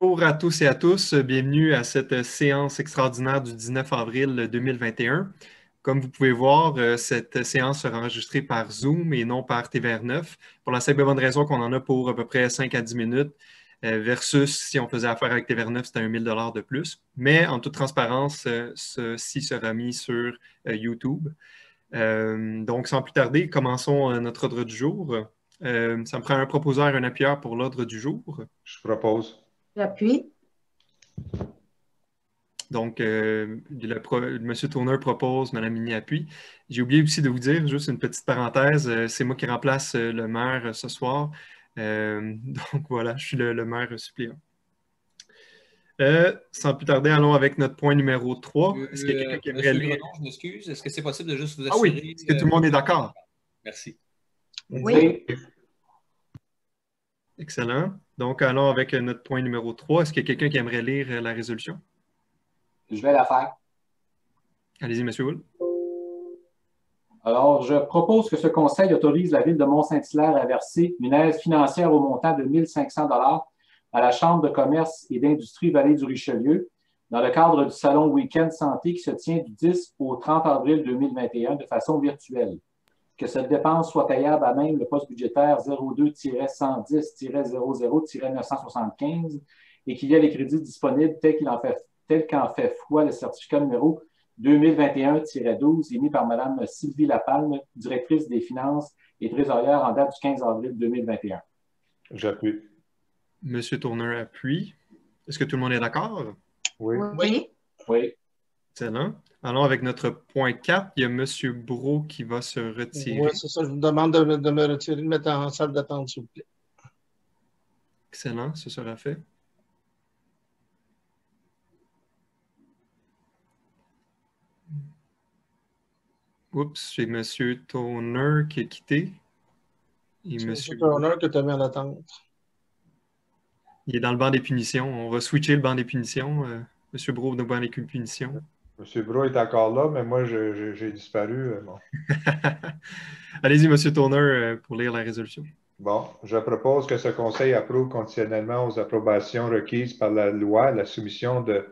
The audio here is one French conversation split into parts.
Bonjour à tous et à tous, bienvenue à cette séance extraordinaire du 19 avril 2021. Comme vous pouvez voir, cette séance sera enregistrée par Zoom et non par TVR9 pour la simple et bonne raison qu'on en a pour à peu près 5 à 10 minutes versus si on faisait affaire avec TVR9, c'était 1 000 $ de plus. Mais en toute transparence, ceci sera mis sur YouTube. Donc, sans plus tarder, commençons notre ordre du jour. Ça me prend un proposeur et un appuyeur pour l'ordre du jour. Je propose. J'appuie. Donc, M. Tourneur propose, Mme Mini appuie. J'ai oublié aussi de vous dire, juste une petite parenthèse, c'est moi qui remplace le maire ce soir. Donc voilà, je suis le maire suppléant. Sans plus tarder, allons avec notre point numéro 3. Est-ce qu'il y a quelqu'un qui aimerait Monsieur lire? Grenon, je m'excuse. Est-ce que c'est possible de juste vous Ah assurer? oui, est-ce que tout le monde est d'accord? Merci. Oui. Excellent. Donc, allons avec notre point numéro 3. Est-ce qu'il y a quelqu'un qui aimerait lire la résolution? Je vais la faire. Allez-y, M. Wool. Alors, je propose que ce conseil autorise la Ville de Mont-Saint-Hilaire à verser une aide financière au montant de 1 500 $ à la Chambre de commerce et d'industrie Vallée du Richelieu dans le cadre du Salon Week-end Santé qui se tient du 10 au 30 avril 2021 de façon virtuelle. Que cette dépense soit payable à même le poste budgétaire 02-110-00-975 et qu'il y ait les crédits disponibles tels qu'en fait foi le certificat numéro 2021-12 émis par Mme Sylvie Lapalme, directrice des finances et trésorière en date du 15 avril 2021. J'appuie. M. Tourneur appuie. Est-ce que tout le monde est d'accord? Oui. Oui. Oui. Excellent. Allons avec notre point 4. Il y a M. Brault qui va se retirer. Oui, c'est ça. Je vous demande de me retirer, de me mettre en salle d'attente, s'il vous plaît. Excellent, ce sera fait. Oups, j'ai M. Tourneur qui est quitté. Et C'est M. M. Turner que tu as mis en attente. Il est dans le banc des punitions. On va switcher le banc des punitions. M. Brault dans le banc des punitions. M. Brault est encore là, mais moi, j'ai disparu. Bon. Allez-y, M. Tourneur, pour lire la résolution. Bon, je propose que ce conseil approuve conditionnellement aux approbations requises par la loi la soumission de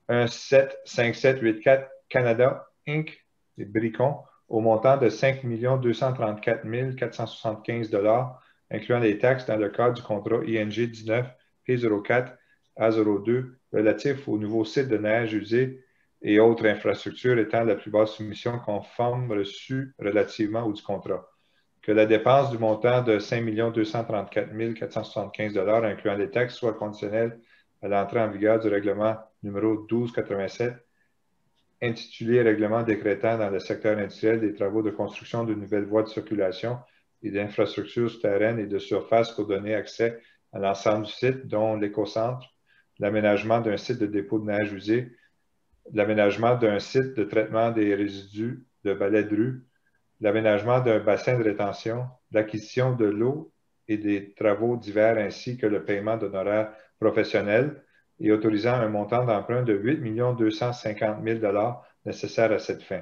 175784 Canada Inc., les Bricons, au montant de 5 234 475 $, incluant les taxes dans le cadre du contrat ING 19 P04 A02 relatif au nouveau site de neige usée et autres infrastructures étant la plus basse soumission conforme reçue relativement au du contrat. Que la dépense du montant de 5 234 475 $, incluant les taxes, soit conditionnelle à l'entrée en vigueur du règlement numéro 1287, intitulé Règlement décrétant dans le secteur industriel des travaux de construction de nouvelles voies de circulation et d'infrastructures souterraines et de surface pour donner accès à l'ensemble du site, dont l'écocentre, l'aménagement d'un site de dépôt de neige usée, l'aménagement d'un site de traitement des résidus de balais de rue, l'aménagement d'un bassin de rétention, l'acquisition de l'eau et des travaux divers ainsi que le paiement d'honoraires professionnels et autorisant un montant d'emprunt de 8 250 000 $ nécessaires à cette fin.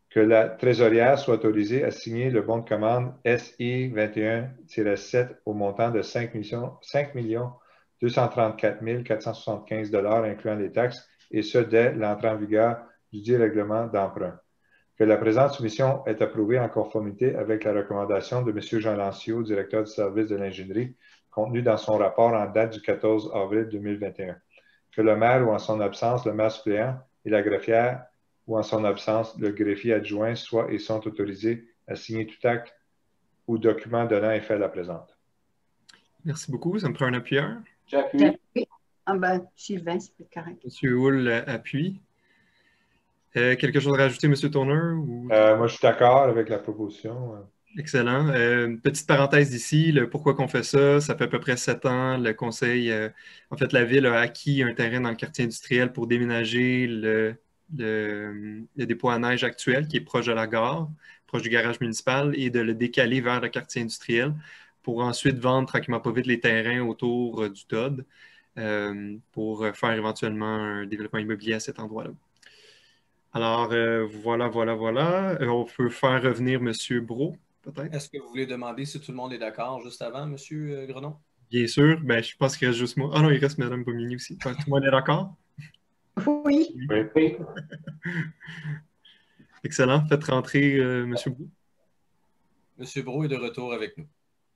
Que la trésorière soit autorisée à signer le bon de commande SI 21-7 au montant de 5 234 475 $, incluant les taxes, et ce dès l'entrée en vigueur du dit règlement d'emprunt. Que la présente soumission est approuvée en conformité avec la recommandation de M. Jean Lancio, directeur du service de l'ingénierie, contenue dans son rapport en date du 14 avril 2021. Que le maire ou en son absence, le maire suppléant et la greffière ou en son absence, le greffier adjoint soient et sont autorisés à signer tout acte ou document donnant effet à la présente. Merci beaucoup. Ça me prend un appuyeur. J'appuie. Ah ben, Sylvain, c'est correct. M. Wool appuie. Quelque chose à rajouter, M. Tourneur? Ou... Moi, je suis d'accord avec la proposition. Excellent. Petite parenthèse ici, le pourquoi qu'on fait ça, ça fait à peu près 7 ans, le conseil, en fait, la ville a acquis un terrain dans le quartier industriel pour déménager le dépôt à neige actuel qui est proche de la gare, proche du garage municipal, et de le décaler vers le quartier industriel pour ensuite vendre tranquillement pas vite les terrains autour du TOD pour faire éventuellement un développement immobilier à cet endroit-là. Alors, voilà. On peut faire revenir M. Brault, peut-être. Est-ce que vous voulez demander si tout le monde est d'accord juste avant, M. Grenon? Bien sûr. Ben, je pense qu'il reste juste moi. Ah non, il reste Mme Bomini aussi. Tout le monde est d'accord? Oui. Oui. Excellent. Faites rentrer M. Bou. M. Brault est de retour avec nous.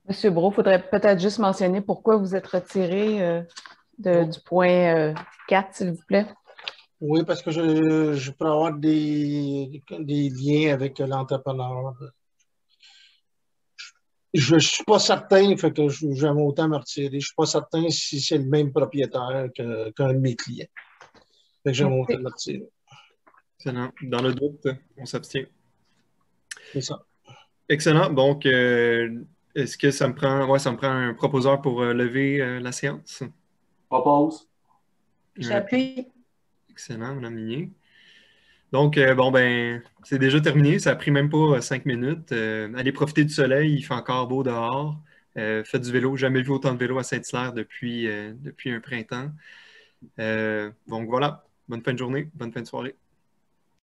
Monsieur Brault, il faudrait peut-être juste mentionner pourquoi vous êtes retiré du point 4, s'il vous plaît. Oui, parce que je peux avoir des liens avec l'entrepreneur. Je ne suis pas certain, fait que j'aime autant me retirer. Je ne suis pas certain si c'est le même propriétaire qu'un de mes clients. Fait que j'aime autant me retirer. Excellent. Dans le doute, on s'abstient. C'est ça. Excellent. Donc, est-ce que ça me prend... Ouais, ça me prend un proposeur pour lever la séance? Propose. J'appuie. Excellent, Mme Minier. Donc, bon, ben, c'est déjà terminé. Ça a pris même pas 5 minutes. Allez profiter du soleil. Il fait encore beau dehors. Faites du vélo. Jamais vu autant de vélo à Saint-Hilaire depuis un printemps. Donc, voilà. Bonne fin de journée. Bonne fin de soirée.